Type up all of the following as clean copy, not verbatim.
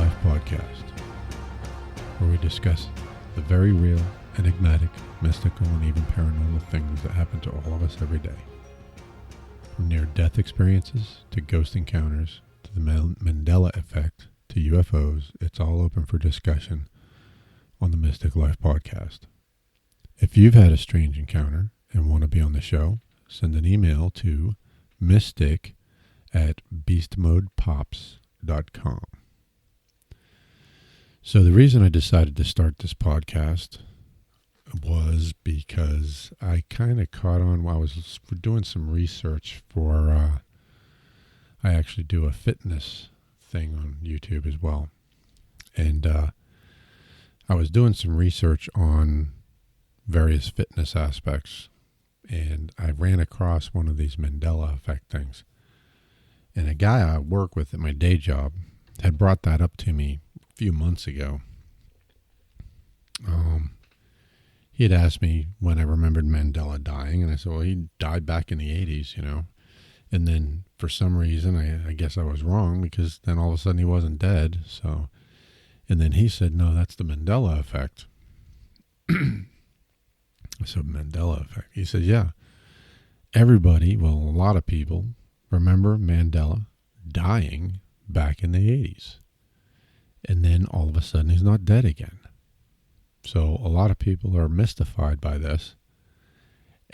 Life podcast, where we discuss the very real, enigmatic, mystical, and even paranormal things that happen to all of us every day. From near-death experiences to ghost encounters to the Mandela effect to UFOs, it's all open for discussion on the Mystic Life podcast. If you've had a strange encounter and want to be on the show, send an email to mystic@beastmodepops.com. So the reason I decided to start this podcast was because I kind of caught on while I was doing some research for, I actually do a fitness thing on YouTube as well. And I was doing some research on various fitness aspects, and I ran across one of these Mandela effect things. And a guy I work with at my day job had brought that up to me a few months ago. He had asked me when I remembered Mandela dying, and I said, well, he died back in the 80s, you know. And then for some reason, I guess I was wrong, because then all of a sudden he wasn't dead. So, and then he said, no, that's the Mandela effect. I said, Mandela effect? He said, yeah. Everybody, well, a lot of people remember Mandela dying back in the 80s. And then all of a sudden he's not dead again. So a lot of people are mystified by this.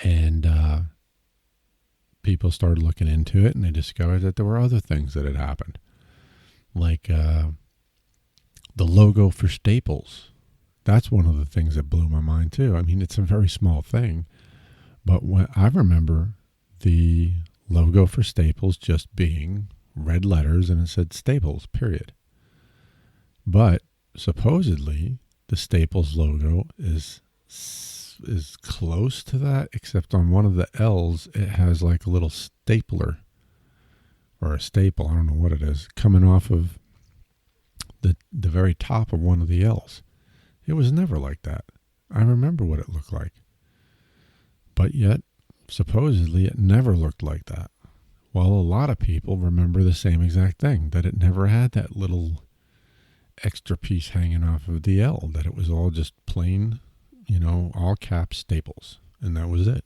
And people started looking into it, and they discovered that there were other things that had happened. Like the logo for Staples. That's one of the things that blew my mind too. I mean, it's a very small thing. But when I remember the logo for Staples just being red letters, and it said Staples, period. But supposedly the Staples logo is close to that, except on one of the L's it has like a little stapler or a staple, I don't know what it is, coming off of the very top of one of the L's. It was never like that. I remember what it looked like. But yet, supposedly, it never looked like that. Well, a lot of people remember the same exact thing, that it never had that little extra piece hanging off of the L, that it was all just plain, you know, all caps Staples, and that was it.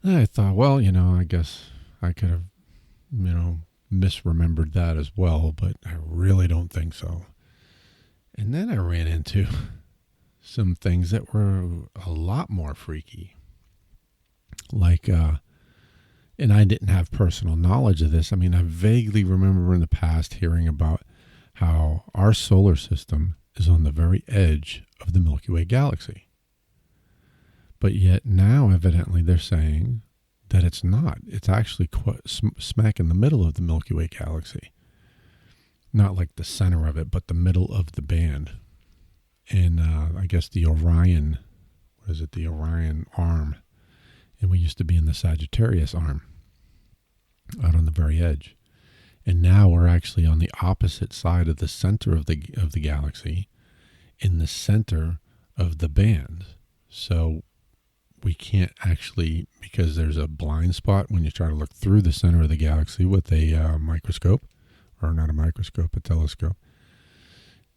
And I thought, well, you know, I guess I could have, you know, misremembered that as well, but I really don't think so. And then I ran into some things that were a lot more freaky. Like, and I didn't have personal knowledge of this. I mean, I vaguely remember in the past hearing about how our solar system is on the very edge of the Milky Way galaxy. But yet now, evidently, they're saying that it's not. It's actually quite smack in the middle of the Milky Way galaxy. Not like the center of it, but the middle of the band. And I guess the Orion, the Orion arm. And we used to be in the Sagittarius arm, out on the very edge. And now we're actually on the opposite side of the center of the galaxy, in the center of the band. So we can't actually, because there's a blind spot when you try to look through the center of the galaxy with a microscope, or not a microscope, a telescope,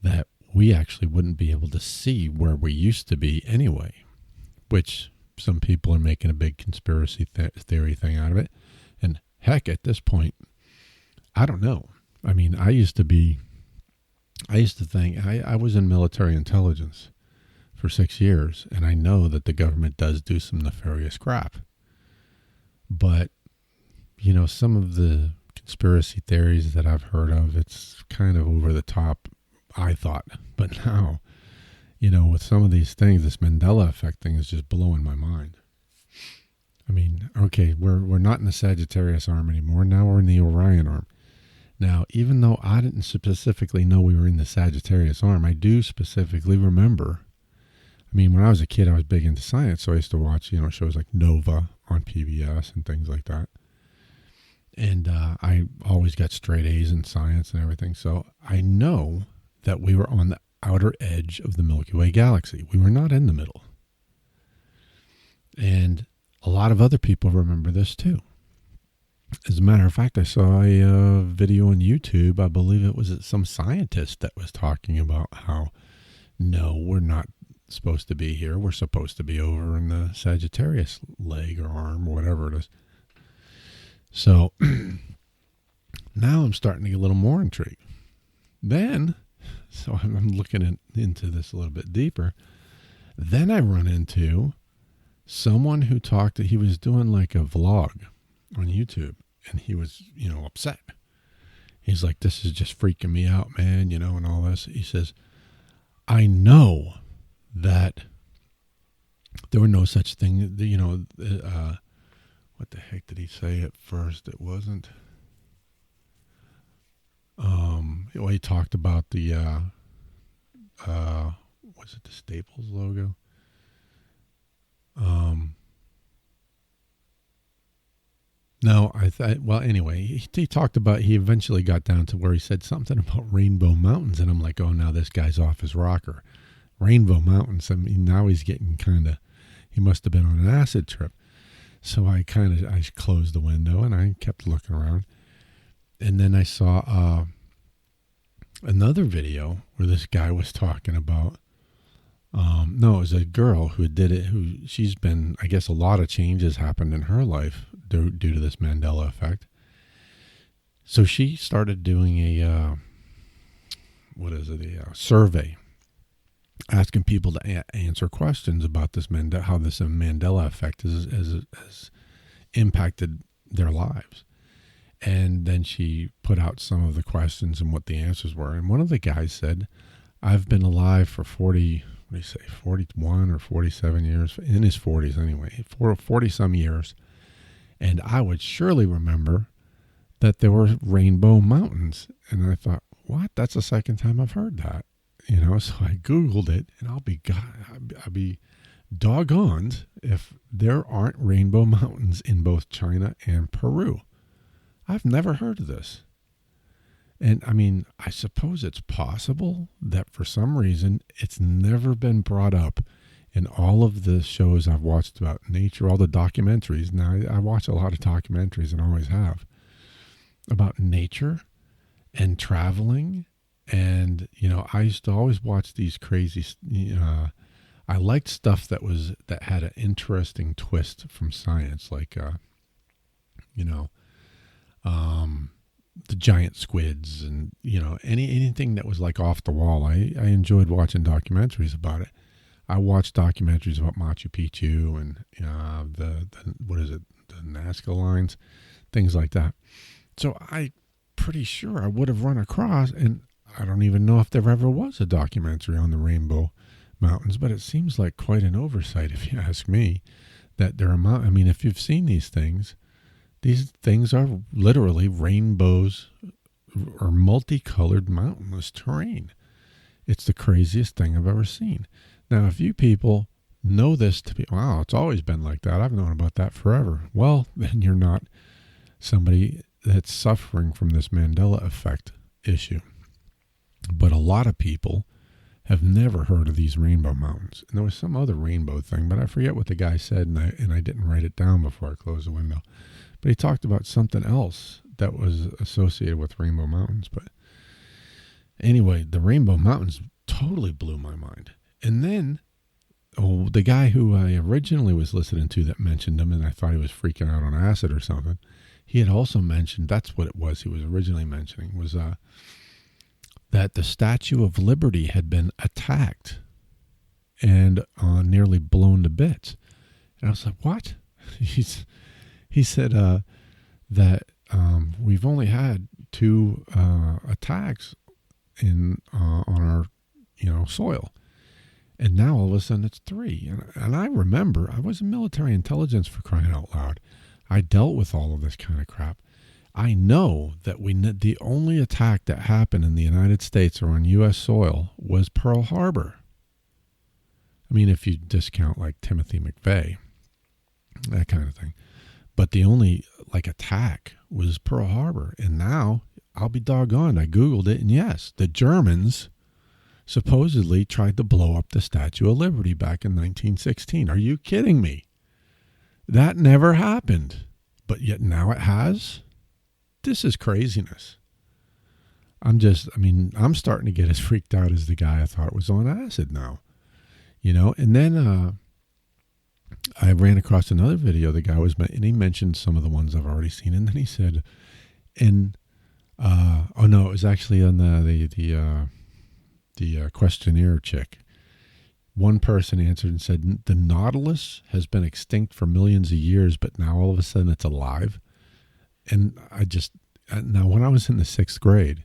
that we actually wouldn't be able to see where we used to be anyway, which some people are making a big conspiracy theory thing out of it. And heck, at this point, I don't know. I mean, I used to think, I was in military intelligence for 6 years, and I know that the government does do some nefarious crap. But, you know, some of the conspiracy theories that I've heard of, it's kind of over the top, I thought. But now, you know, with some of these things, this Mandela effect thing is just blowing my mind. I mean, okay, we're not in the Sagittarius arm anymore. Now we're in the Orion arm. Now, even though I didn't specifically know we were in the Sagittarius arm, I do specifically remember. I mean, when I was a kid, I was big into science, so I used to watch, you know, shows like Nova on PBS and things like that. And I always got straight A's in science and everything. So I know that we were on the outer edge of the Milky Way galaxy. We were not in the middle. And a lot of other people remember this too. As a matter of fact, I saw a video on YouTube. I believe it was some scientist that was talking about how, no, we're not supposed to be here. We're supposed to be over in the Sagittarius leg or arm or whatever it is. So now I'm starting to get a little more intrigued. Then, so I'm looking into this a little bit deeper. Then I run into someone who he was doing like a vlog on YouTube, and he was, upset. He's like, this is just freaking me out, man, and all this. He says, I know that there were no such thing, what the heck did he say at first? It wasn't, he talked about the, was it the Staples logo? No, well, anyway, he talked about, he eventually got down to where he said something about Rainbow Mountains, and I'm like, oh, now this guy's off his rocker. Rainbow Mountains, I mean, now he's getting he must have been on an acid trip. So I closed the window, and I kept looking around, and then I saw another video where this guy was talking about, no, it was a girl who did it, she's been, I guess a lot of changes happened in her life due to this Mandela effect. So she started doing a survey, asking people to answer questions about this how this Mandela effect has impacted their lives. And then she put out some of the questions and what the answers were. And one of the guys said, I've been alive for 41 or 47 years, in his 40s anyway, 40 some years. And I would surely remember that there were Rainbow Mountains. And I thought, what? That's the second time I've heard that. So I Googled it, and I'll be doggoned if there aren't Rainbow Mountains in both China and Peru. I've never heard of this. And I mean, I suppose it's possible that for some reason it's never been brought up in all of the shows I've watched about nature, all the documentaries. Now, I watch a lot of documentaries and always have, about nature and traveling. And, I used to always watch these crazy, I liked stuff that had an interesting twist from science, like, the giant squids and, anything that was like off the wall. I enjoyed watching documentaries about it. I watched documentaries about Machu Picchu and the Nazca lines, things like that. So I pretty sure I would have run across, and I don't even know if there ever was a documentary on the Rainbow Mountains, but it seems like quite an oversight, if you ask me, that if you've seen these things are literally rainbows or multicolored mountainous terrain. It's the craziest thing I've ever seen. Now, if you people know this to be, wow, it's always been like that, I've known about that forever. Well, then you're not somebody that's suffering from this Mandela effect issue. But a lot of people have never heard of these Rainbow Mountains. And there was some other rainbow thing, but I forget what the guy said, and I didn't write it down before I closed the window. But he talked about something else that was associated with Rainbow Mountains. But anyway, the Rainbow Mountains totally blew my mind. And then, the guy who I originally was listening to that mentioned him, and I thought he was freaking out on acid or something, he had also mentioned, that's what it was he was originally mentioning, was that the Statue of Liberty had been attacked and nearly blown to bits. And I was like, what? He said that we've only had 2 attacks on our soil, and now all of a sudden it's 3. And I remember, I was in military intelligence, for crying out loud. I dealt with all of this kind of crap. I know that the only attack that happened in the United States or on U.S. soil was Pearl Harbor. I mean, if you discount like Timothy McVeigh, that kind of thing. But the only attack was Pearl Harbor. And now, I'll be doggone, I Googled it, and yes, the Germans supposedly tried to blow up the Statue of Liberty back in 1916. Are you kidding me? That never happened. But yet now it has? this is craziness. I'm starting to get as freaked out as the guy I thought was on acid now. And then I ran across another video the guy was, and he mentioned some of the ones I've already seen, and then he said, it was actually on the questionnaire chick. One person answered and said, the Nautilus has been extinct for millions of years, but now all of a sudden it's alive. And now when I was in the 6th grade,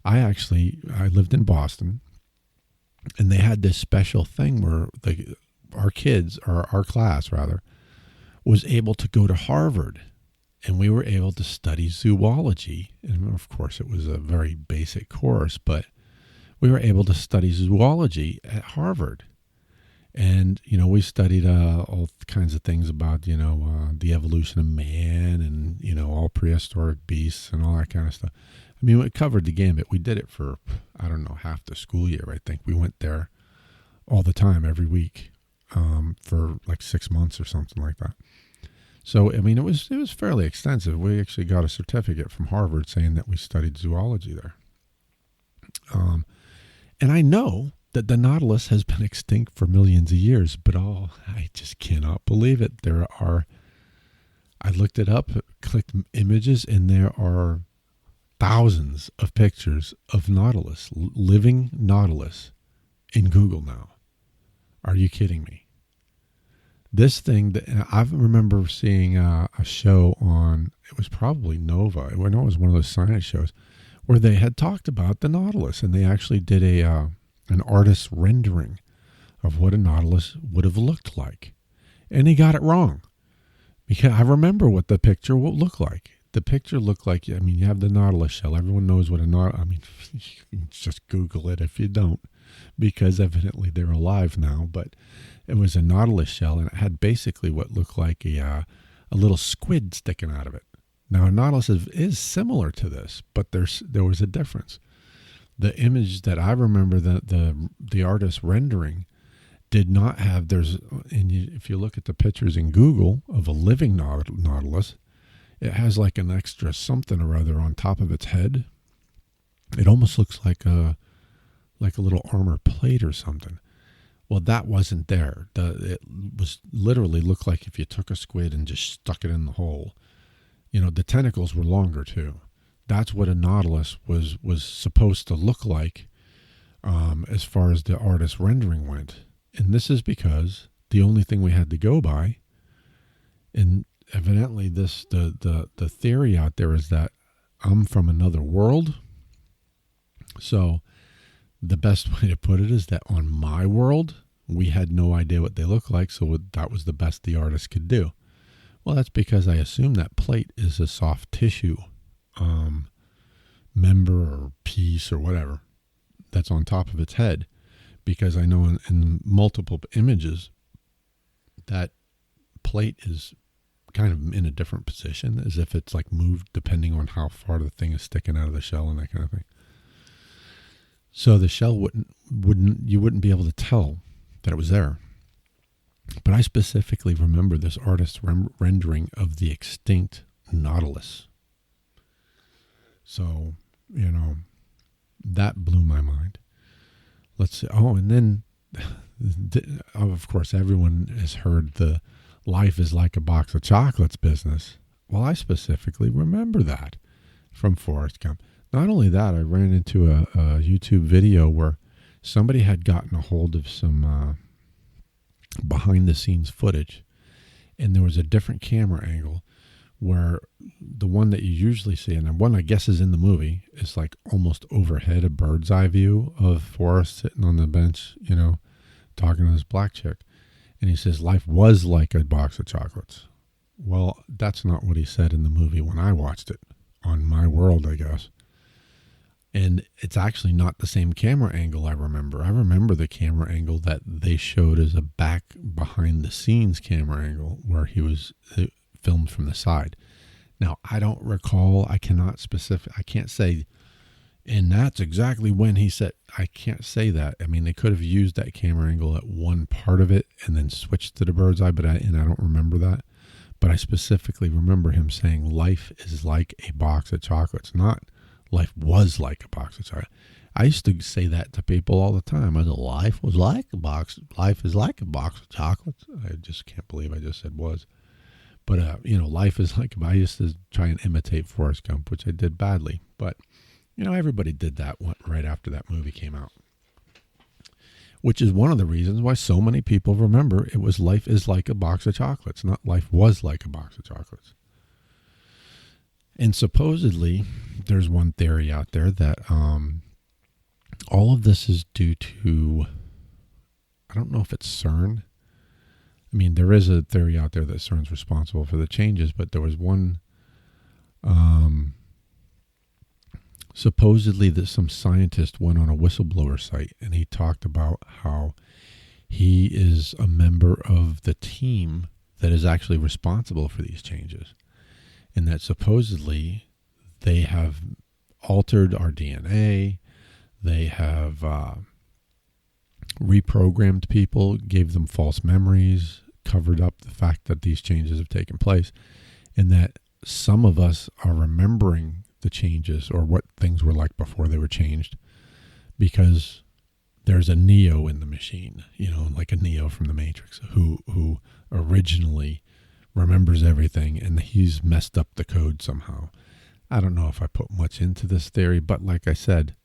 I lived in Boston, and they had this special thing where our class was able to go to Harvard, and we were able to study zoology. And of course, it was a very basic course, but we were able to study zoology at Harvard. And, we studied all kinds of things about, the evolution of man and, all prehistoric beasts and all that kind of stuff. I mean, it covered the gambit. We did it for, I don't know, half the school year, I think. We went there all the time, every week, for like 6 months or something like that. So, I mean, it was fairly extensive. We actually got a certificate from Harvard saying that we studied zoology there. And I know that the Nautilus has been extinct for millions of years, but I just cannot believe it. I looked it up, clicked images, and there are thousands of pictures of Nautilus, living Nautilus, in Google now. Are you kidding me? This thing, I remember seeing a show on, it was probably Nova. I know it was one of those science shows, where they had talked about the Nautilus, and they actually did an artist's rendering of what a Nautilus would have looked like. And he got it wrong. Because I remember what the picture would look like. The picture looked like, you have the Nautilus shell. Everyone knows what a Nautilus, you can just Google it if you don't, because evidently they're alive now. But it was a Nautilus shell, and it had basically what looked like a little squid sticking out of it. Now, a Nautilus is similar to this, but there was a difference. The image that I remember that the artist rendering did not have, if you look at the pictures in Google of a living Nautilus, it has like an extra something or other on top of its head. It almost looks like a little armor plate or something. Well, that wasn't there. It was literally looked like if you took a squid and just stuck it in the hole. The tentacles were longer too. That's what a Nautilus was supposed to look like, as far as the artist rendering went. And this is because the only thing we had to go by, and evidently the theory out there is that I'm from another world. So the best way to put it is that on my world, we had no idea what they look like, so that was the best the artist could do. Well, that's because I assume that plate is a soft tissue member or piece or whatever that's on top of its head, because I know in multiple images that plate is kind of in a different position, as if it's like moved depending on how far the thing is sticking out of the shell and that kind of thing. So the shell you wouldn't be able to tell that it was there. But I specifically remember this artist's rendering of the extinct Nautilus. So, that blew my mind. Let's see. Oh, and then, of course, everyone has heard the life is like a box of chocolates business. Well, I specifically remember that from Forrest Gump. Not only that, I ran into a YouTube video where somebody had gotten a hold of some behind-the-scenes footage, and there was a different camera angle where the one that you usually see, and the one I guess is in the movie, is like almost overhead, a bird's eye view of Forrest sitting on the bench, talking to this black chick. And he says, life was like a box of chocolates. Well, that's not what he said in the movie when I watched it, on my world, I guess. And it's actually not the same camera angle I remember. I remember the camera angle that they showed as a behind-the-scenes camera angle where he was filmed from the side. Now, I don't recall, I can't say, and that's exactly when he said, I can't say that. I mean, they could have used that camera angle at one part of it and then switched to the bird's eye, and I don't remember that. But I specifically remember him saying life is like a box of chocolates, not life was like a box of chocolates. I used to say that to people all the time. I said, life is like a box of chocolates. I just can't believe I just said was. But, life is like, I used to try and imitate Forrest Gump, which I did badly. But, everybody did that right after that movie came out. Which is one of the reasons why so many people remember it was life is like a box of chocolates, not life was like a box of chocolates. And supposedly, there's one theory out there that all of this is due to, I don't know if it's CERN. I mean, there is a theory out there that CERN's responsible for the changes, but there was one, supposedly that some scientist went on a whistleblower site and he talked about how he is a member of the team that is actually responsible for these changes. And that supposedly they have altered our DNA. They have reprogrammed people, gave them false memories, covered up the fact that these changes have taken place, and that some of us are remembering the changes or what things were like before they were changed because there's a Neo in the machine, like a Neo from the Matrix who originally remembers everything and he's messed up the code somehow. I don't know if I put much into this theory, but like I said,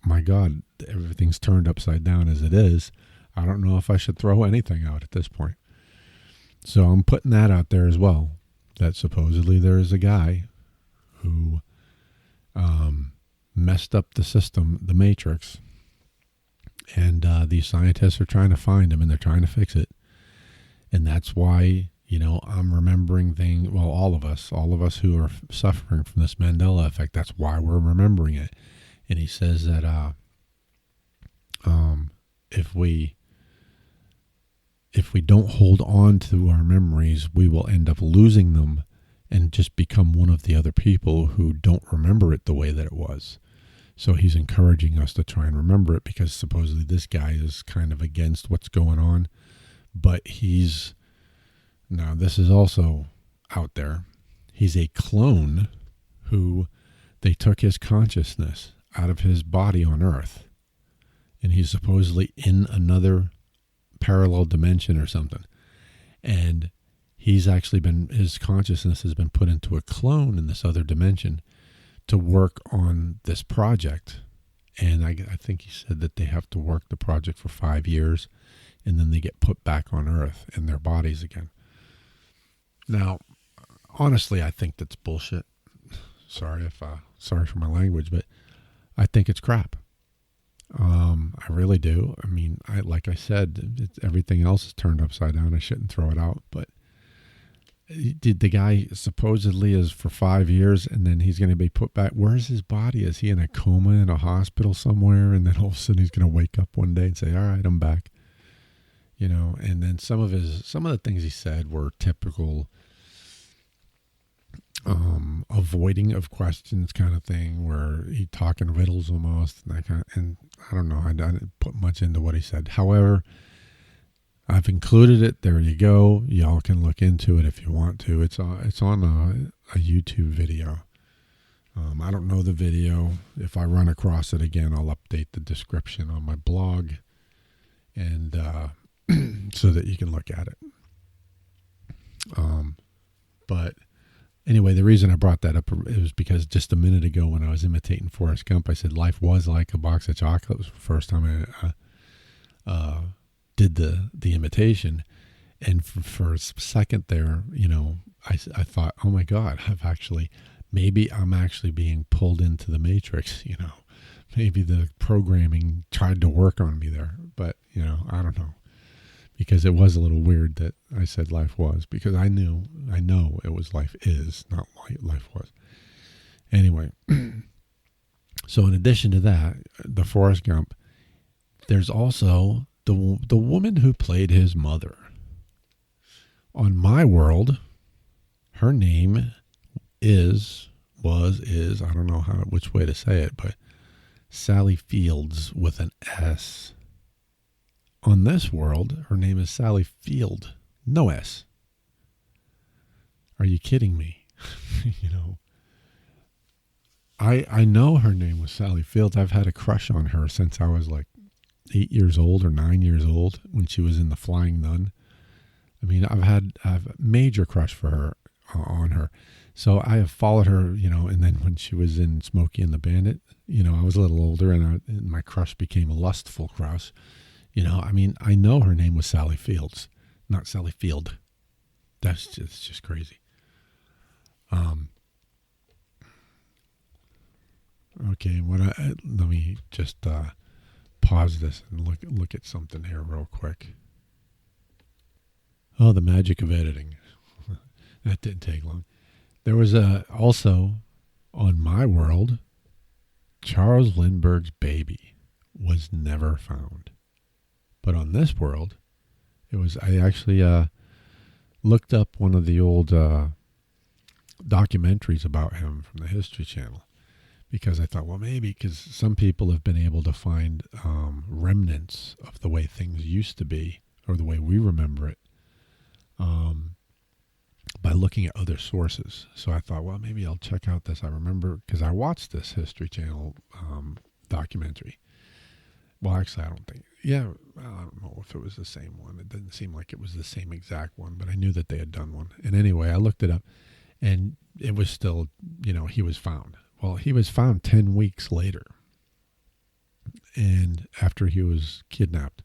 my God, everything's turned upside down as it is. I don't know if I should throw anything out at this point. So I'm putting that out there as well, that supposedly there is a guy who messed up the system, the Matrix, and these scientists are trying to find him and they're trying to fix it. And that's why, I'm remembering things, well, all of us who are suffering from this Mandela effect, that's why we're remembering it. And he says that if we don't hold on to our memories, we will end up losing them and just become one of the other people who don't remember it the way that it was. So he's encouraging us to try and remember it because supposedly this guy is kind of against what's going on. But now this is also out there. He's a clone who they took his consciousness out of his body on Earth. And he's supposedly in another parallel dimension or something. And he's actually his consciousness has been put into a clone in this other dimension to work on this project. And I think he said that they have to work the project for 5 years and then they get put back on Earth in their bodies again. Now, honestly, I think that's bullshit. Sorry for my language, but I think it's crap. I really do. I mean, like I said, everything else is turned upside down. I shouldn't throw it out, but did the guy supposedly is for 5 years and then he's going to be put back? Where's his body? Is he in a coma in a hospital somewhere? And then all of a sudden he's going to wake up one day and say, all right, I'm back. And then some of the things he said were typical avoiding of questions kind of thing, where he talking riddles almost, and I don't know, I didn't put much into what he said. However, I've included it. There you go. Y'all can look into it if you want to. It's on a YouTube video. I don't know the video. If I run across it again, I'll update the description on my blog, and so that you can look at it. But anyway, the reason I brought that up was because just a minute ago when I was imitating Forrest Gump, I said life was like a box of chocolate. It was the first time I did the imitation. And for a second there, I thought, oh my God, maybe I'm actually being pulled into the Matrix, maybe the programming tried to work on me there, but I don't know. Because it was a little weird that I said life was, because I know it was life is, not life was. Anyway, so in addition to that, the Forrest Gump, there's also the woman who played his mother. On my world, her name is, I don't know which way to say it, but Sally Fields with an S. On this world, her name is Sally Field, no S. Are you kidding me? You know, I know her name was Sally Fields. I've had a crush on her since I was like 8 years old or 9 years old when she was in The Flying Nun. I mean, I've a major crush for her, on her. So I have followed her, you know, and then when she was in Smokey and the Bandit, you know, I was a little older and my crush became a lustful crush. You know, I mean, I know her name was Sally Fields, not Sally Field. That's just crazy. Okay, let me just pause this and look at something here real quick. Oh, the magic of editing. That didn't take long. There was also on my world, Charles Lindbergh's baby was never found. But on this world, I actually looked up one of the old documentaries about him from the History Channel, because I thought, well, maybe because some people have been able to find remnants of the way things used to be, or the way we remember it, by looking at other sources. So I thought, well, maybe I'll check out this. I remember because I watched this History Channel documentary. Well, actually, I don't think. Yeah, I don't know if it was the same one. It didn't seem like it was the same exact one, but I knew that they had done one. And anyway, I looked it up, and it was still, you know, he was found. Well, he was found 10 weeks later, and after he was kidnapped,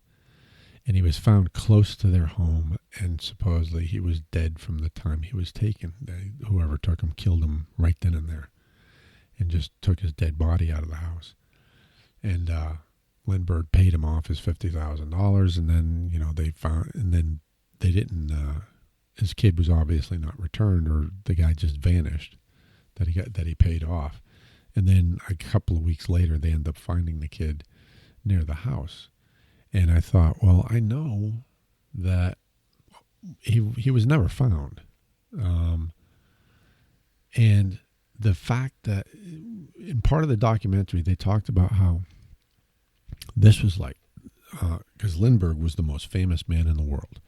and he was found close to their home, and supposedly he was dead from the time he was taken. Whoever took him killed him right then and there, and just took his dead body out of the house. And Lindbergh paid him off his $50,000, and then, you know, they didn't. His kid was obviously not returned, or the guy just vanished that he paid off. And then a couple of weeks later, they end up finding the kid near the house. And I thought, well, I know that he was never found. And the fact that in part of the documentary, they talked about how this was like, because Lindbergh was the most famous man in the world.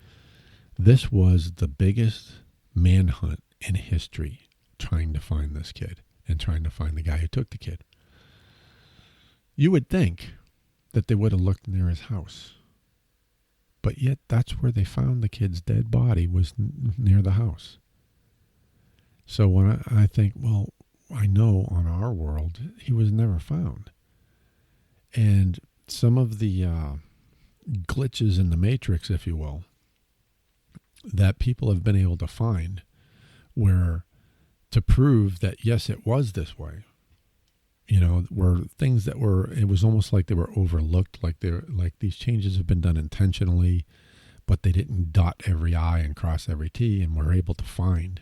This was the biggest manhunt in history, trying to find this kid and trying to find the guy who took the kid. You would think that they would have looked near his house, but yet that's where they found the kid's dead body, was near the house. So when I think, well, I know on our world he was never found. And some of the glitches in the matrix, if you will, that people have been able to find, where to prove that, yes, it was this way, you know, were things that were, it was almost like they were overlooked, like these changes have been done intentionally, but they didn't dot every I and cross every T, and we're able to find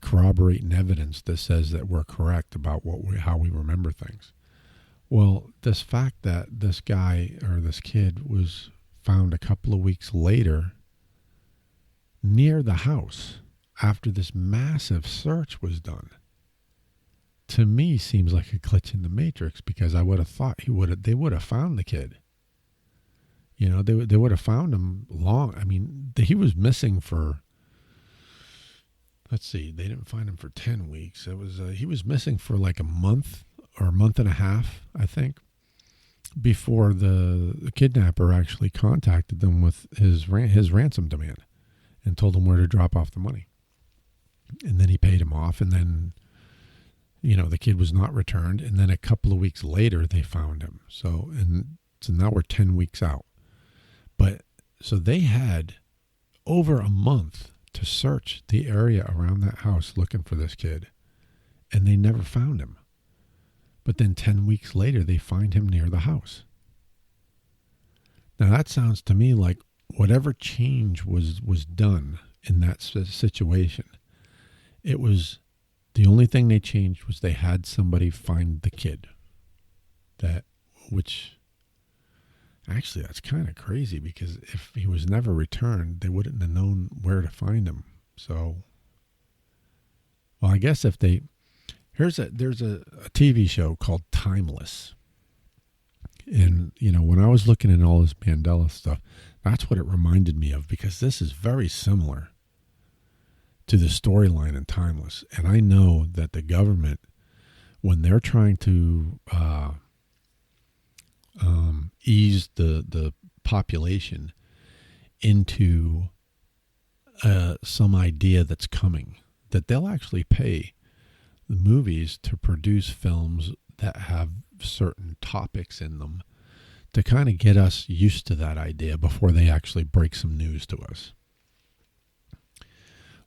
corroborating evidence that says that we're correct about how we remember things. Well, this fact that this guy or this kid was found a couple of weeks later near the house after this massive search was done, to me seems like a glitch in the matrix, because I would have thought they would have found the kid. You know, they would have found him long. I mean, he was missing for, let's see, they didn't find him for 10 weeks. It was he was missing for like a month or a month and a half, I think, before the kidnapper actually contacted them with his ransom demand and told them where to drop off the money. And then he paid him off, and then, you know, the kid was not returned, and then a couple of weeks later they found him. So now we're 10 weeks out. But so they had over a month to search the area around that house looking for this kid, and they never found him. But then 10 weeks later, they find him near the house. Now that sounds to me like whatever change was done in that situation, it was, the only thing they changed was they had somebody find the kid. Which actually, that's kind of crazy, because if he was never returned, they wouldn't have known where to find him. So, well, I guess if they, there's a TV show called Timeless. And, you know, when I was looking at all this Mandela stuff, that's what it reminded me of, because this is very similar to the storyline in Timeless. And I know that the government, when they're trying to ease the population into some idea that's coming, that they'll actually pay the movies to produce films that have certain topics in them to kind of get us used to that idea before they actually break some news to us.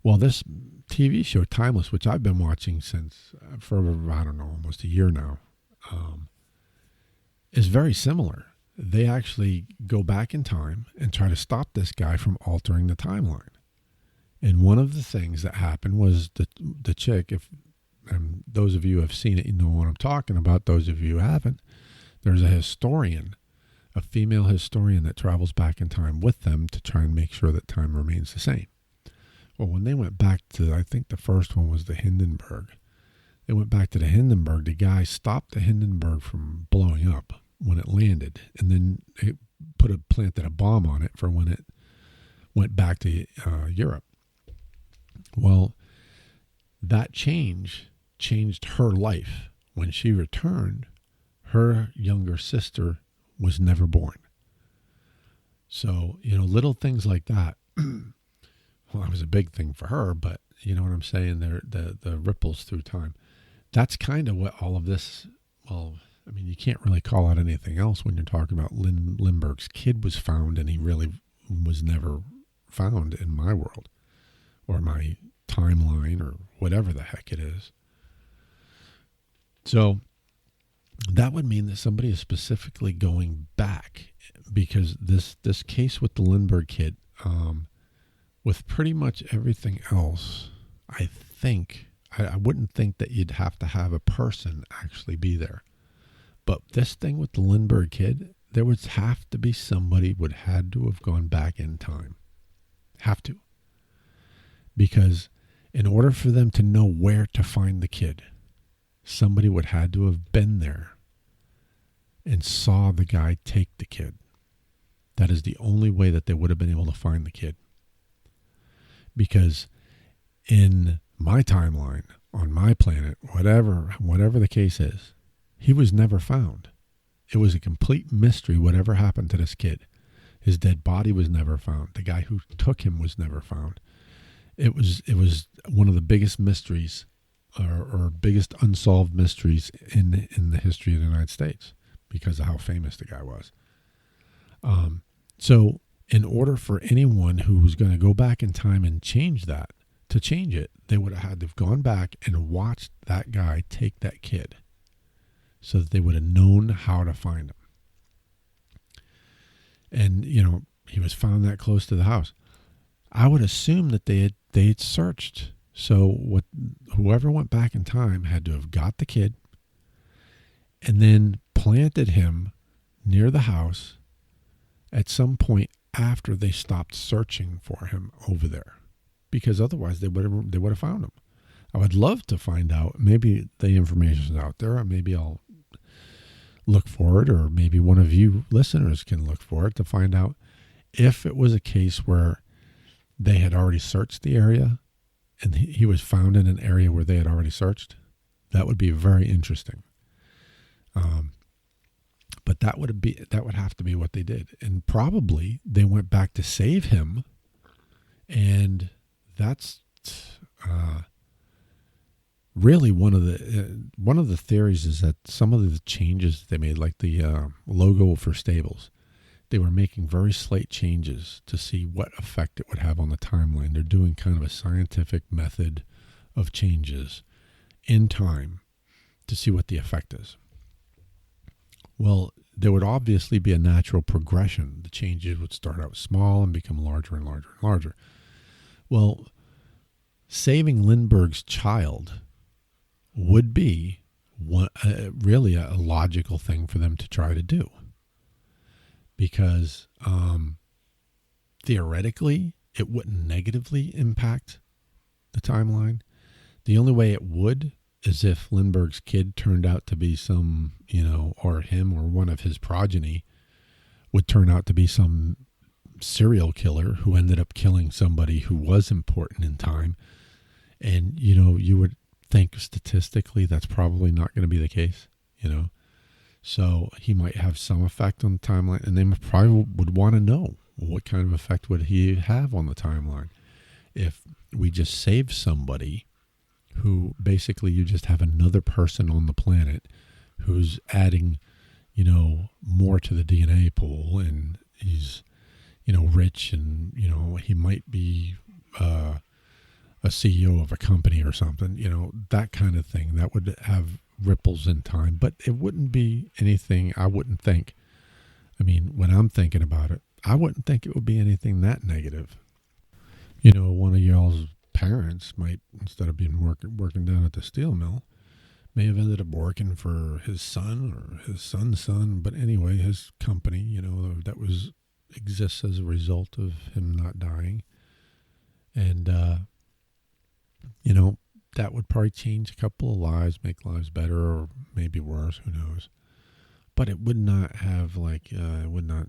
Well, this TV show, Timeless, which I've been watching since for, I don't know, almost a year now, is very similar. They actually go back in time and try to stop this guy from altering the timeline. And one of the things that happened was the chick, and those of you who have seen it, you know what I'm talking about. Those of you who haven't, there's a historian, a female historian that travels back in time with them to try and make sure that time remains the same. Well, when they went back to, I think the first one was the Hindenburg. They went back to the Hindenburg. The guy stopped the Hindenburg from blowing up when it landed, and then it planted a bomb on it for when it went back to Europe. Well, that changed her life. When she returned, her younger sister was never born. So, little things like that. Well, it was a big thing for her, but you know what I'm saying? The ripples through time. That's kind of what all of this, well, I mean, you can't really call it anything else when you're talking about Lindbergh's kid was found, and he really was never found in my world or my timeline or whatever the heck it is. So that would mean that somebody is specifically going back, because this case with the Lindbergh kid, with pretty much everything else, I think, I wouldn't think that you'd have to have a person actually be there. But this thing with the Lindbergh kid, there would have to be somebody would had to have gone back in time. Have to. Because in order for them to know where to find the kid, somebody would had to have been there and saw the guy take the kid. That is the only way that they would have been able to find the kid. Because in my timeline, on my planet, whatever the case is, he was never found. It was a complete mystery whatever happened to this kid. His dead body was never found. The guy who took him was never found. It was one of the biggest mysteries or biggest unsolved mysteries in the history of the United States because of how famous the guy was. So in order for anyone who was going to go back in time and change that, to change it, they would have had to have gone back and watched that guy take that kid so that they would have known how to find him. And, he was found that close to the house. I would assume that they had searched. So whoever went back in time had to have got the kid and then planted him near the house at some point after they stopped searching for him over there, because otherwise they would have found him. I would love to find out. Maybe the information is out there, or maybe I'll look for it, or maybe one of you listeners can look for it to find out if it was a case where they had already searched the area and he was found in an area where they had already searched. That would be very interesting. But that would have to be what they did. And probably they went back to save him. And that's really one of the theories is that some of the changes they made, like the logo for Stables, they were making very slight changes to see what effect it would have on the timeline. They're doing kind of a scientific method of changes in time to see what the effect is. Well, there would obviously be a natural progression. The changes would start out small and become larger and larger and larger. Well, saving Lindbergh's child would be really a logical thing for them to try to do. Because theoretically, it wouldn't negatively impact the timeline. The only way it would is if Lindbergh's kid turned out to be some, or him or one of his progeny would turn out to be some serial killer who ended up killing somebody who was important in time And, you would think statistically that's probably not going to be the case. So he might have some effect on the timeline, and they probably would want to know what kind of effect would he have on the timeline if we just save somebody who basically you just have another person on the planet who's adding, more to the DNA pool, and he's, rich, and, he might be a CEO of a company or something, that kind of thing. That would have ripples in time, but it wouldn't be anything I wouldn't think. I mean, when I'm thinking about it, I wouldn't think it would be anything that negative. One of y'all's parents might, instead of being working down at the steel mill, may have ended up working for his son or his son's son. But anyway, his company, that exists as a result of him not dying. And, that would probably change a couple of lives, make lives better or maybe worse, who knows. But it would not have, it would not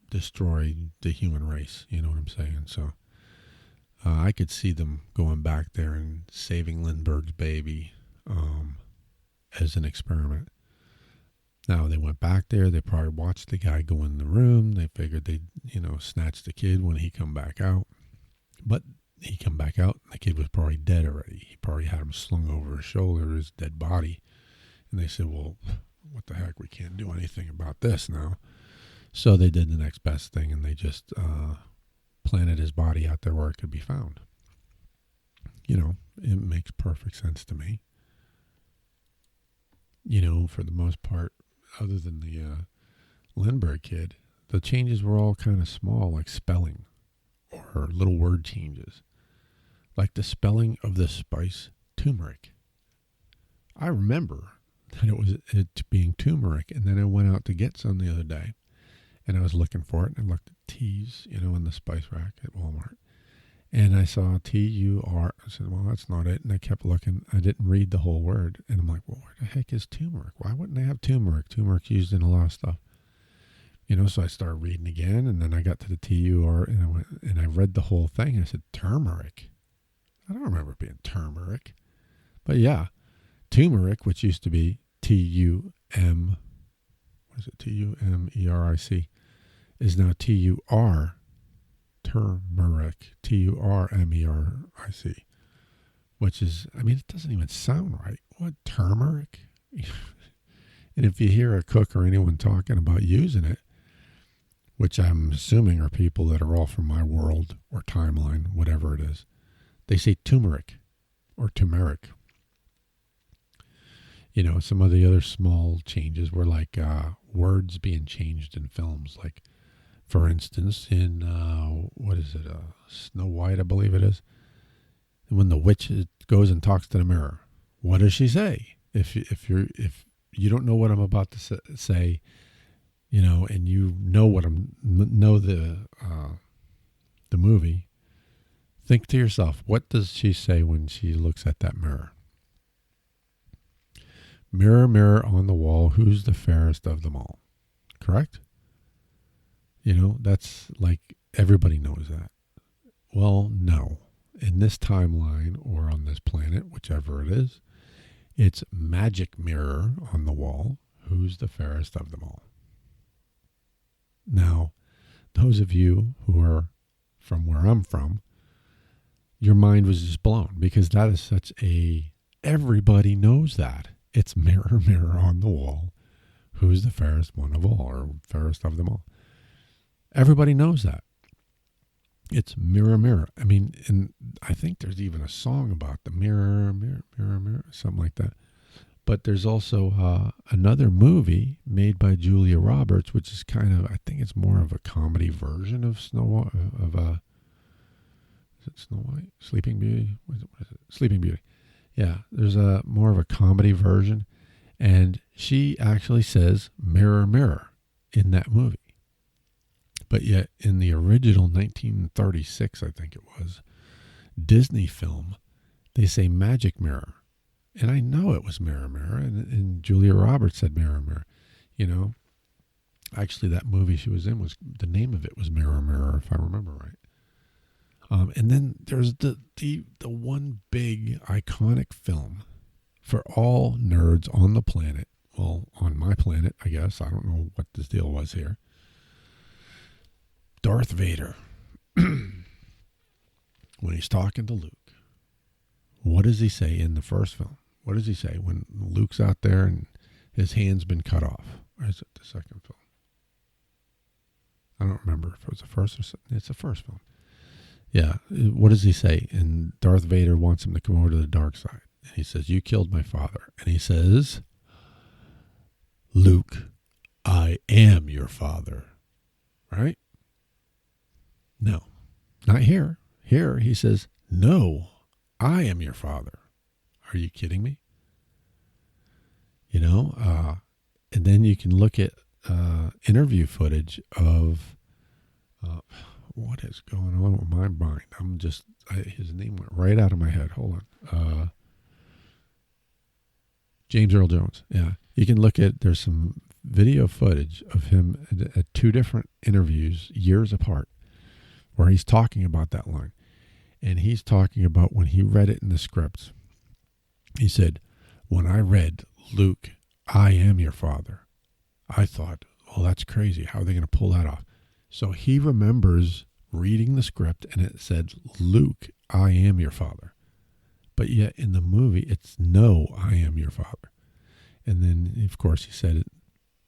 destroy the human race, you know what I'm saying? So I could see them going back there and saving Lindbergh's baby as an experiment. Now, they went back there. They probably watched the guy go in the room. They figured they'd, snatch the kid when he come back out. But he come back out, and the kid was probably dead already. He probably had him slung over his shoulder, his dead body. And they said, well, what the heck? We can't do anything about this now. So they did the next best thing, and they just planted his body out there where it could be found. It makes perfect sense to me. For the most part, other than the Lindbergh kid, the changes were all kind of small, like spelling or little word changes. Like the spelling of the spice turmeric. I remember that it being turmeric, and then I went out to get some the other day, and I was looking for it, and I looked at T's, in the spice rack at Walmart, and I saw T-U-R. I said, well, that's not it, and I kept looking. I didn't read the whole word, and I'm like, well, where the heck is turmeric? Why wouldn't they have turmeric? Turmeric's used in a lot of stuff. So I started reading again, and then I got to the T-U-R, and I went and I read the whole thing. I said, turmeric? I don't remember it being turmeric. But yeah, turmeric, which used to be T-U-M, what is it, T-U-M-E-R-I-C, is now T-U-R, turmeric, T-U-R-M-E-R-I-C, which is, it doesn't even sound right. What, turmeric? And if you hear a cook or anyone talking about using it, which I'm assuming are people that are all from my world or timeline, whatever it is, they say turmeric or turmeric. Some of the other small changes were like words being changed in films. Like, for instance, in, what is it, Snow White, I believe it is. And when the witch goes and talks to the mirror, what does she say? If you don't know what I'm about to say, and know the movie, think to yourself, what does she say when she looks at that mirror? Mirror, mirror on the wall, who's the fairest of them all? Correct? That's like everybody knows that. Well, no. In this timeline or on this planet, whichever it is, it's magic mirror on the wall, who's the fairest of them all? Now, those of you who are from where I'm from, your mind was just blown, because that is such everybody knows that. It's mirror, mirror on the wall, who's the fairest one of all, or fairest of them all. Everybody knows that. It's mirror, mirror. And I think there's even a song about the mirror, mirror, mirror, mirror, something like that. But there's also another movie made by Julia Roberts, which is kind of, I think it's more of a comedy version of Snow White, is it Snow White? Sleeping Beauty? What is it? Sleeping Beauty. Yeah, there's a more of a comedy version, and she actually says mirror, mirror in that movie. But yet in the original 1936, I think it was, Disney film, they say magic mirror. And I know it was mirror, mirror, and Julia Roberts said mirror, mirror. Actually, that movie she was in, the name of it was Mirror, Mirror, if I remember right. And then there's the one big iconic film for all nerds on the planet. Well, on my planet, I guess. I don't know what this deal was here. Darth Vader. When he's talking to Luke, what does he say in the first film? What does he say when Luke's out there and his hand's been cut off? Or is it the second film? I don't remember if it was the first or second. It's the first film. Yeah. What does he say? And Darth Vader wants him to come over to the dark side. And he says, "You killed my father." And he says, "Luke, I am your father." Right? No, not here. Here he says, "No, I am your father." Are you kidding me? You know, and then you can look at interview footage of what is going on with my mind. His name went right out of my head. Hold on. James Earl Jones. Yeah. You can look at, there's some video footage of him at two different interviews years apart where he's talking about that line. And he's talking about when he read it in the scripts. He said, "When I read, 'Luke, I am your father,' I thought, well, that's crazy. How are they going to pull that off?" So he remembers reading the script and it said, "Luke, I am your father." But yet in the movie, it's, "No, I am your father." And then, of course, he said a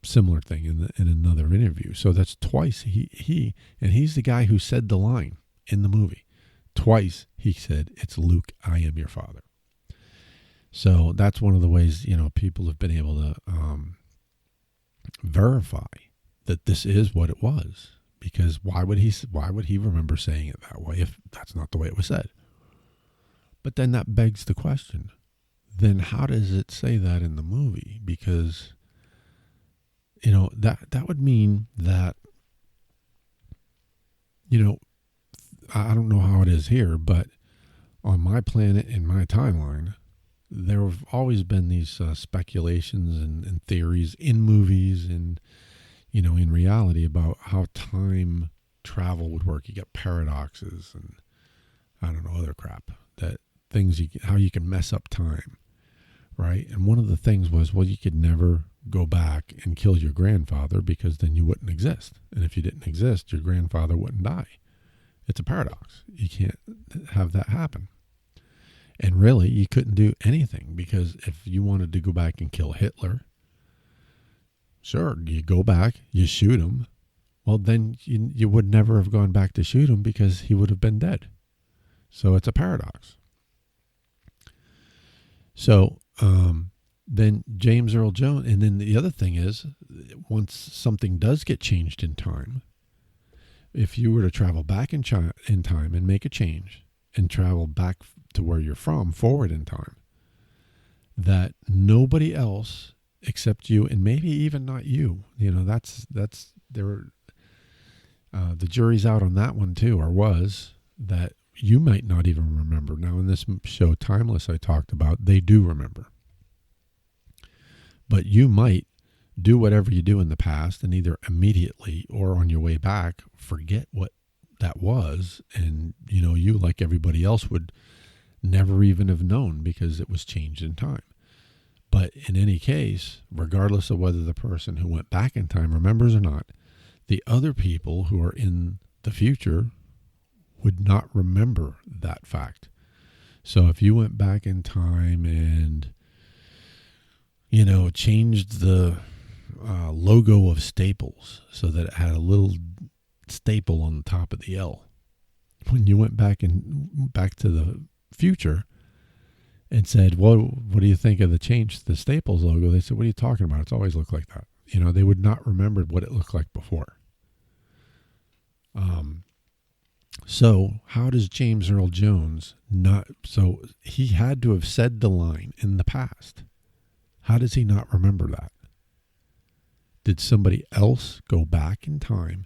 similar thing in another interview. So that's twice and he's the guy who said the line in the movie. Twice he said, "It's Luke, I am your father." So that's one of the ways, people have been able to verify that this is what it was. Because why would he remember saying it that way if that's not the way it was said? But then that begs the question, then how does it say that in the movie? Because, that would mean that, I don't know how it is here, but on my planet, in my timeline, there have always been these speculations and theories in movies and, in reality about how time travel would work. You get paradoxes and I don't know, other crap, that things, how you can mess up time, right? And one of the things was, well, you could never go back and kill your grandfather because then you wouldn't exist. And if you didn't exist, your grandfather wouldn't die. It's a paradox. You can't have that happen. And really, you couldn't do anything because if you wanted to go back and kill Hitler, sure, you go back, you shoot him. Well, then you would never have gone back to shoot him because he would have been dead. So it's a paradox. So then James Earl Jones, and then the other thing is, once something does get changed in time, if you were to travel back in time and make a change and travel back to where you're from, forward in time, that nobody else except you, and maybe even not you, that's there. The jury's out on that one too, or was, that you might not even remember. Now in this show, Timeless, I talked about, they do remember. But you might do whatever you do in the past and either immediately or on your way back forget what that was. And, you, like everybody else, would never even have known because it was changed in time. But in any case, regardless of whether the person who went back in time remembers or not, the other people who are in the future would not remember that fact. So if you went back in time and, changed the logo of Staples so that it had a little staple on the top of the L, when you went back to the future and said, well, what do you think of the change to the Staples logo? They said, what are you talking about? It's always looked like that. They would not remember what it looked like before. So how does James Earl Jones not, so he had to have said the line in the past. How does he not remember that? Did somebody else go back in time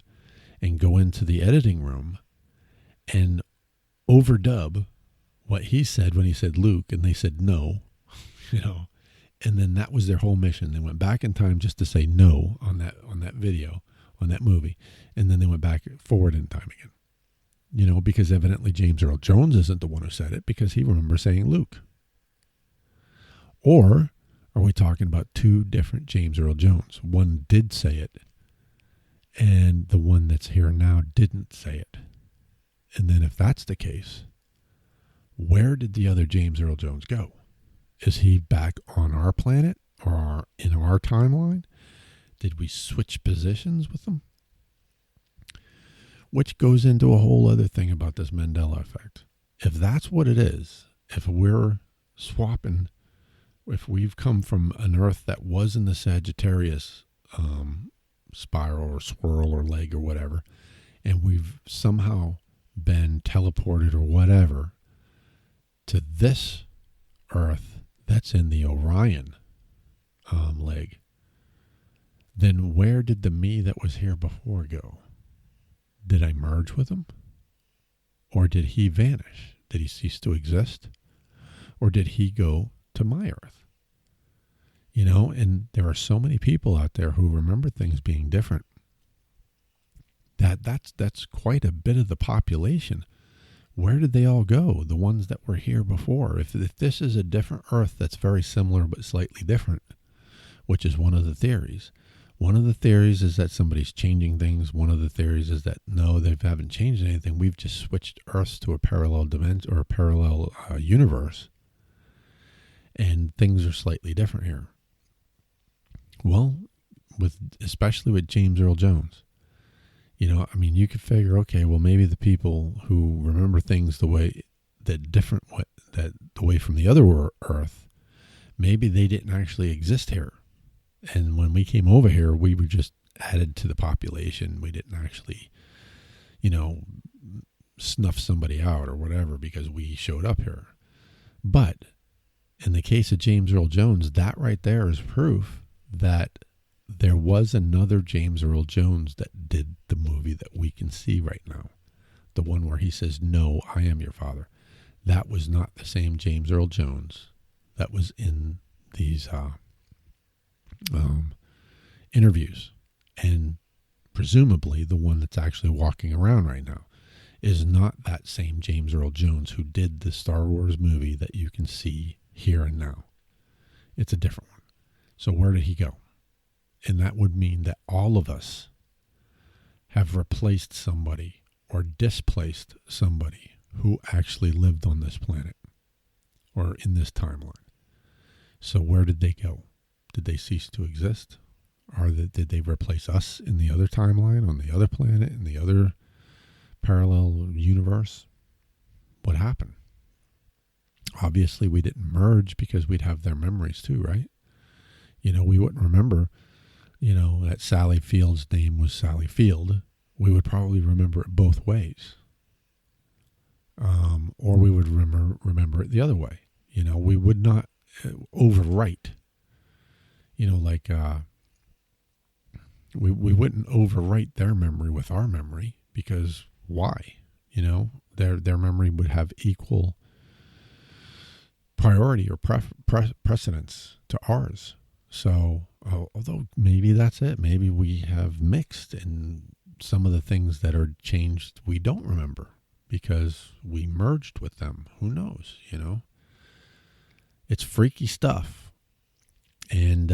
and go into the editing room and overdub what he said when he said Luke, and they said no, and then that was their whole mission. They went back in time just to say no on that video, on that movie, and then they went back forward in time again. because evidently James Earl Jones isn't the one who said it, because he remembers saying Luke. Or are we talking about two different James Earl Jones? One did say it, and the one that's here now didn't say it. And then if that's the case, where did the other James Earl Jones go? Is he back on our planet or in our timeline? Did we switch positions with him? Which goes into a whole other thing about this Mandela effect. If that's what it is, if we're swapping, if we've come from an Earth that was in the Sagittarius spiral or swirl or leg or whatever, and we've somehow been teleported or whatever to this Earth that's in the Orion leg, then where did the me that was here before go? Did I merge with him? Or did he vanish? Did he cease to exist? Or did he go to my Earth? And there are so many people out there who remember things being different. That's quite a bit of the population. Where did they all go? The ones that were here before. If this is a different Earth that's very similar but slightly different, which is one of the theories. One of the theories is that somebody's changing things. One of the theories is that no, they haven't changed anything. We've just switched Earths to a parallel dimension or a parallel universe, and things are slightly different here. Well, especially with James Earl Jones, you could figure, okay, well, maybe the people who remember things the way from the other Earth, maybe they didn't actually exist here. And when we came over here, we were just added to the population. We didn't actually, snuff somebody out or whatever because we showed up here. But in the case of James Earl Jones, that right there is proof that there was another James Earl Jones that did the movie that we can see right now. The one where he says, "No, I am your father." That was not the same James Earl Jones that was in these interviews, and presumably the one that's actually walking around right now is not that same James Earl Jones who did the Star Wars movie that you can see here and now. It's a different one. So where did he go? And that would mean that all of us have replaced somebody or displaced somebody who actually lived on this planet or in this timeline. So where did they go? Did they cease to exist? Or did they replace us in the other timeline, on the other planet, in the other parallel universe? What happened? Obviously, we didn't merge because we'd have their memories too, right? We wouldn't remember, that Sally Field's name was Sally Field. We would probably remember it both ways. Or we would remember it the other way. We would not overwrite. We wouldn't overwrite their memory with our memory, because why? Their memory would have equal priority or precedence to ours. So, although maybe that's it. Maybe we have mixed, and some of the things that are changed we don't remember because we merged with them. Who knows? It's freaky stuff. And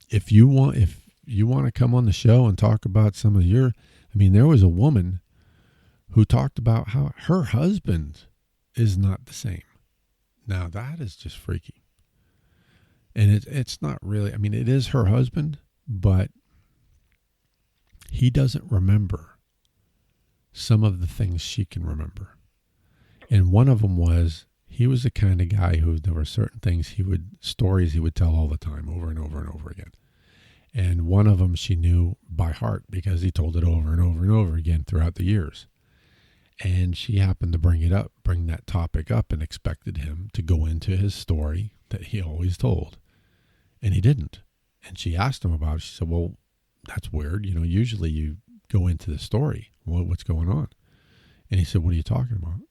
if you want to come on the show and talk about some of there was a woman who talked about how her husband is not the same. Now that is just freaky. And it's not really, it is her husband, but he doesn't remember some of the things she can remember. And one of them was, he was the kind of guy who there were certain things stories he would tell all the time, over and over and over again. And one of them she knew by heart because he told it over and over and over again throughout the years. And she happened to bring that topic up, and expected him to go into his story that he always told. And he didn't. And she asked him about it. She said, "Well, that's weird. Usually you go into the story. What's going on?" And he said, "What are you talking about?"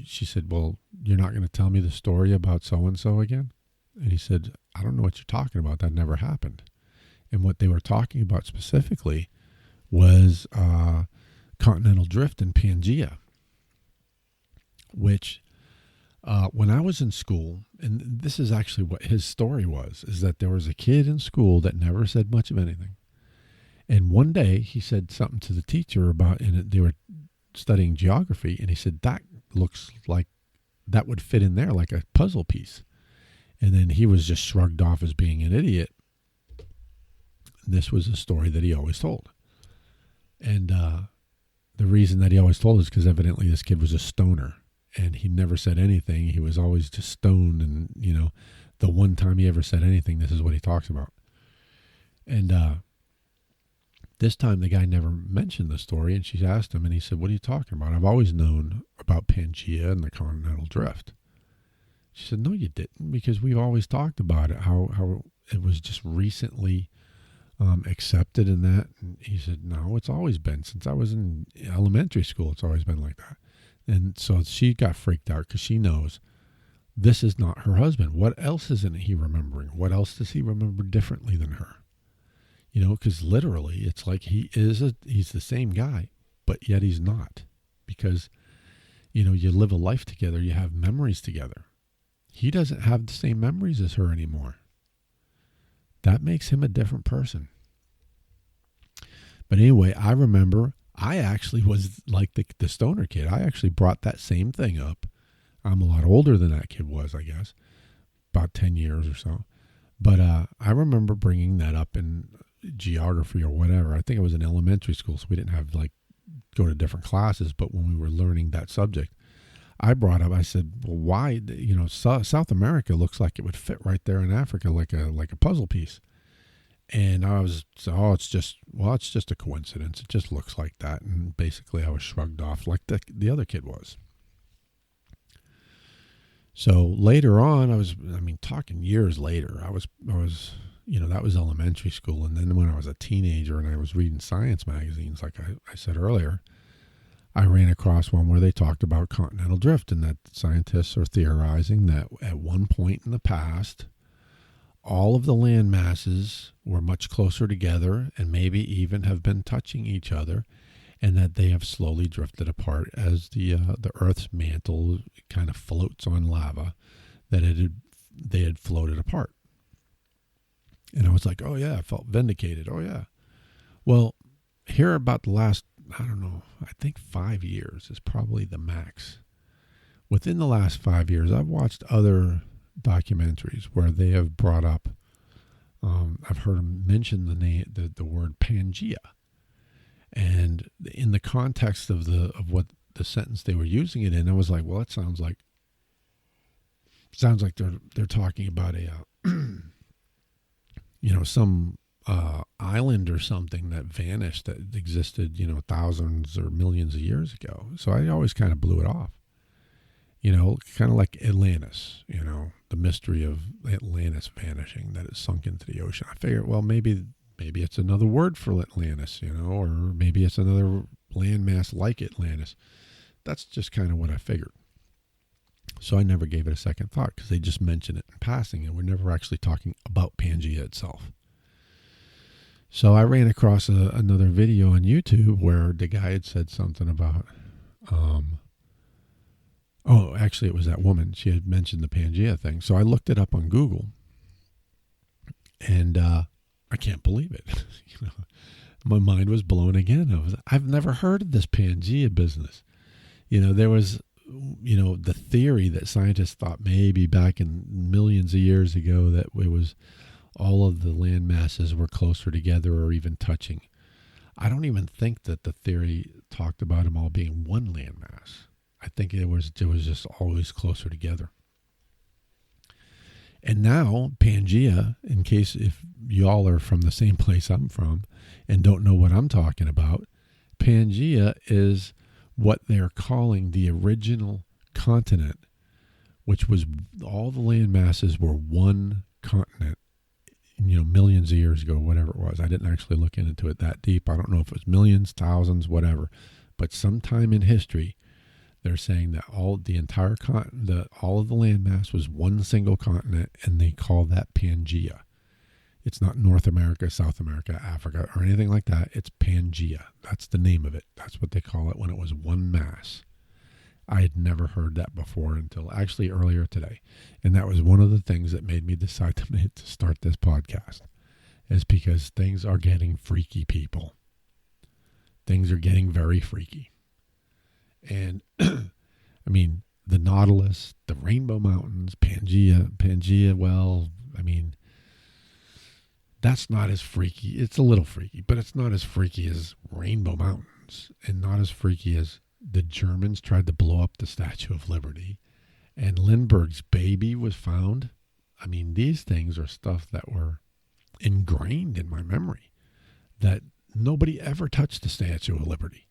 She said, "Well, you're not going to tell me the story about so-and-so again?" And he said, "I don't know what you're talking about. That never happened." And what they were talking about specifically was continental drift and Pangea, which when I was in school, and this is actually what his story was, is that there was a kid in school that never said much of anything. And one day he said something to the teacher about, and they were studying geography, and he said, that looks like that would fit in there like a puzzle piece. And then he was just shrugged off as being an idiot. This was a story that he always told. And the reason that he always told is because evidently this kid was a stoner. And he never said anything. He was always just stoned. And, you know, the one time he ever said anything, this is what he talks about. And this time the guy never mentioned the story. And she asked him, and he said, what are you talking about? I've always known about Pangea and the continental drift. She said, no, you didn't, because we've always talked about it, how it was just recently accepted in that. And he said, no, it's always been. Since I was in elementary school, it's always been like that. And so she got freaked out because she knows this is not her husband. What else isn't he remembering? What else does he remember differently than her? You know, because literally it's like he's the same guy, but yet he's not. Because, you know, you live a life together, you have memories together. He doesn't have the same memories as her anymore. That makes him a different person. But anyway, I remember I actually was like the stoner kid. I actually brought that same thing up. I'm a lot older than that kid was, I guess, about 10 years or so. But I remember bringing that up in geography or whatever. I think it was in elementary school, so we didn't have go to different classes. But when we were learning that subject, I brought up, I said, well, why, you know, South America looks like it would fit right there in Africa like a puzzle piece. And I was, it's just a coincidence. It just looks like that. And basically I was shrugged off like the other kid was. So later on, talking years later, I was, you know, that was elementary school. And then when I was a teenager and I was reading science magazines, like I said earlier, I ran across one where they talked about continental drift, and that scientists are theorizing that at one point in the past, all of the land masses were much closer together and maybe even have been touching each other, and that they have slowly drifted apart as the Earth's mantle kind of floats on lava, that they had floated apart. And I was like, oh yeah, I felt vindicated. Oh yeah. Well, here about the last, I don't know, I think 5 years is probably the max. Within the last 5 years, I've watched other documentaries where they have brought up, I've heard them mention the word Pangea, and in the context of what the sentence they were using it in, I was like, well, that sounds like they're talking about a you know, some island or something that vanished, that existed, you know, thousands or millions of years ago. So I always kind of blew it off. You know, kind of like Atlantis, you know, the mystery of Atlantis vanishing, that it sunk into the ocean. I figured, well, maybe it's another word for Atlantis, you know, or maybe it's another landmass like Atlantis. That's just kind of what I figured. So I never gave it a second thought because they just mentioned it in passing, and we're never actually talking about Pangea itself. So I ran across another video on YouTube where the guy had said something about, actually it was that woman. She had mentioned the Pangea thing. So I looked it up on Google, and I can't believe it. You know, my mind was blown again. I've never heard of this Pangea business. You know, there was, you know, the theory that scientists thought maybe back in millions of years ago that it was all of the land masses were closer together or even touching. I don't even think that the theory talked about them all being one landmass. I think it was just always closer together. And now Pangea, in case if y'all are from the same place I'm from and don't know what I'm talking about, Pangea is what they're calling the original continent, which was all the land masses were one continent, you know, millions of years ago, whatever it was. I didn't actually look into it that deep. I don't know if it was millions, thousands, whatever. But sometime in history, they're saying that all of the landmass was one single continent, and they call that Pangea. It's not North America, South America, Africa, or anything like that. It's Pangea. That's the name of it. That's what they call it when it was one mass. I had never heard that before until actually earlier today. And that was one of the things that made me decide to start this podcast, is because things are getting freaky, people. Things are getting very freaky. And, I mean, the Nautilus, the Rainbow Mountains, Pangea, well, I mean, that's not as freaky. It's a little freaky, but it's not as freaky as Rainbow Mountains, and not as freaky as the Germans tried to blow up the Statue of Liberty, and Lindbergh's baby was found. I mean, these things are stuff that were ingrained in my memory, that nobody ever touched the Statue of Liberty.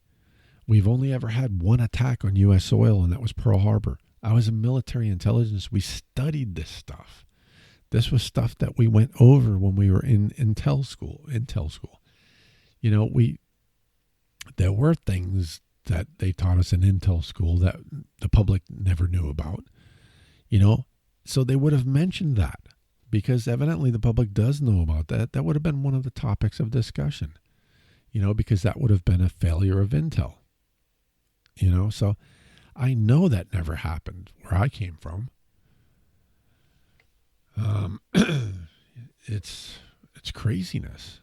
We've only ever had one attack on U.S. soil, and that was Pearl Harbor. I was in military intelligence. We studied this stuff. This was stuff that we went over when we were in Intel school. You know, there were things that they taught us in Intel school that the public never knew about, you know, so they would have mentioned that, because evidently the public does know about that. That would have been one of the topics of discussion, you know, because that would have been a failure of Intel, you know. So I know that never happened where I came from. It's craziness.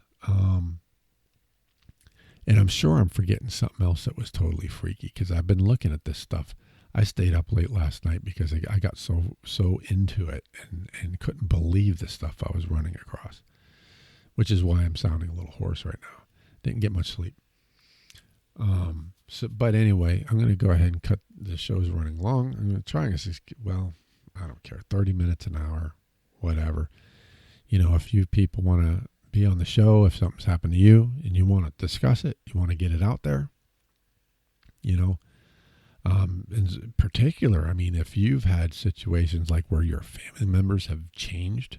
And I'm sure I'm forgetting something else that was totally freaky, because I've been looking at this stuff. I stayed up late last night because I got so into it and couldn't believe the stuff I was running across, which is why I'm sounding a little hoarse right now. Didn't get much sleep. But anyway, I'm going to go ahead and cut. The show's running long. I'm going to try and, well, I don't care, 30 minutes, an hour, whatever. You know, if you people want to be on the show, if something's happened to you and you want to discuss it, you want to get it out there, you know, in particular, I mean, if you've had situations like where your family members have changed,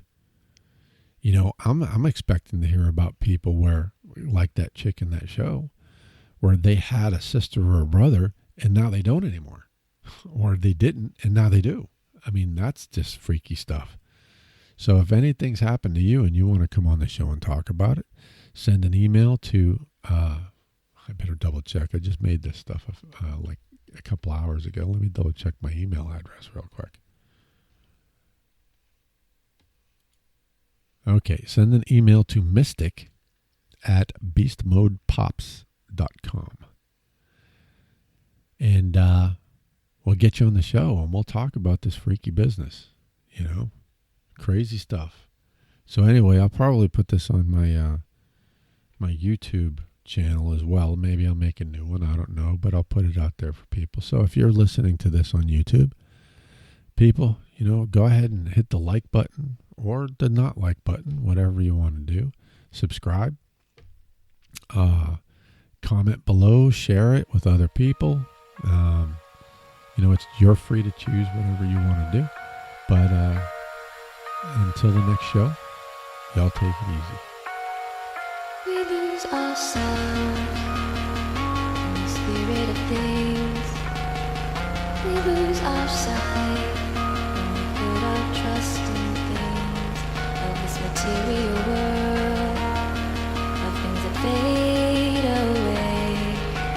you know, I'm expecting to hear about people where, like that chick in that show, where they had a sister or a brother and now they don't anymore, or they didn't and now they do. I mean, that's just freaky stuff. So if anything's happened to you and you want to come on the show and talk about it, send an email to, I better double check. I just made this stuff like a couple hours ago. Let me double check my email address real quick. Okay, send an email to mystic@beastmodepops.com. And we'll get you on the show and we'll talk about this freaky business, you know. Crazy stuff. So anyway, I'll probably put this on my my YouTube channel as well. Maybe I'll make a new one. I don't know, but I'll put it out there for people. So if you're listening to this on YouTube, people, you know, go ahead and hit the like button or the not like button, whatever you want to do. Subscribe. Comment below. Share it with other people. You know, you're free to choose whatever you want to do. But until the next show, y'all take it easy. We lose ourselves in the spirit of things. We lose our sight when we put our trust in things of this material world, of things that fade away.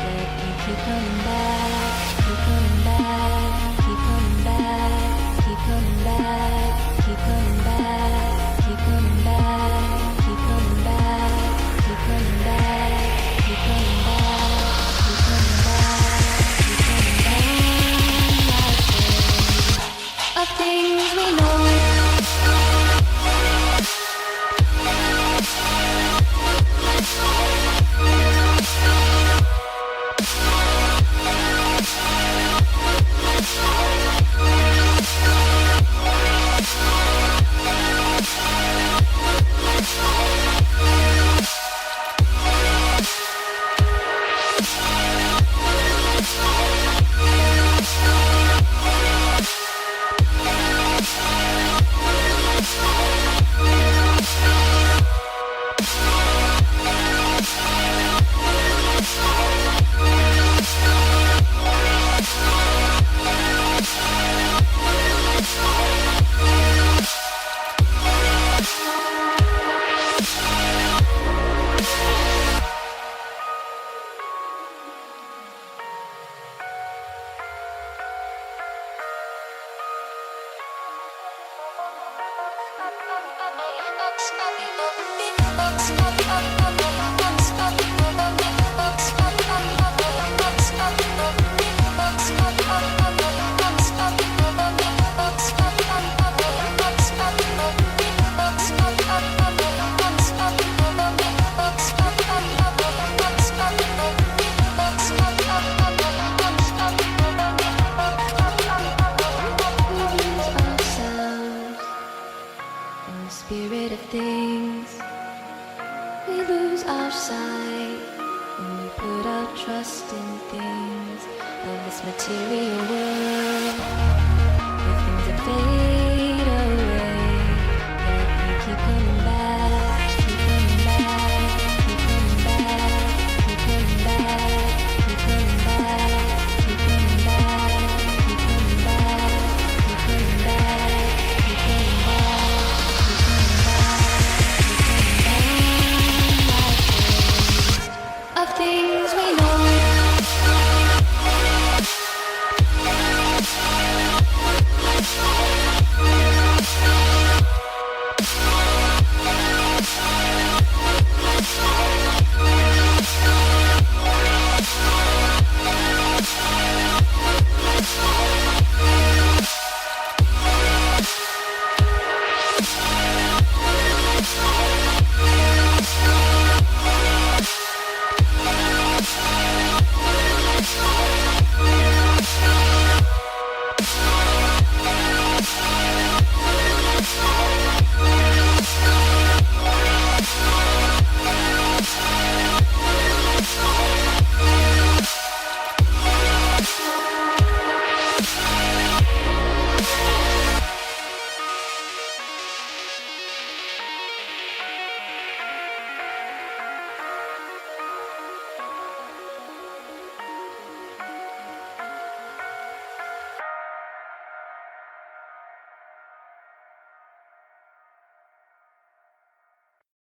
Let me keep coming back, keep coming back, keep coming back, keep coming back, keep coming back, keep coming back, keep coming back, keep coming back, keep coming back, keep coming back, keep coming back. Of things we know. our sight when we put our trust in things of this material world, where things are fading.